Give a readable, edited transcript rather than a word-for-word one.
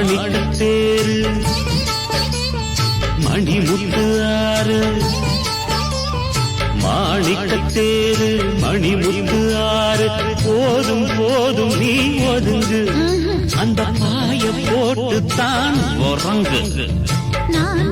மாணிக்கத்தேரு மணிமுத்து ஆறு மாணிக்கத்தேரு மணிமுத்து ஆறு போதும் போதும் நீ ஒதுங்கு அந்த பாய போட்டு தான் உறங்கு நான்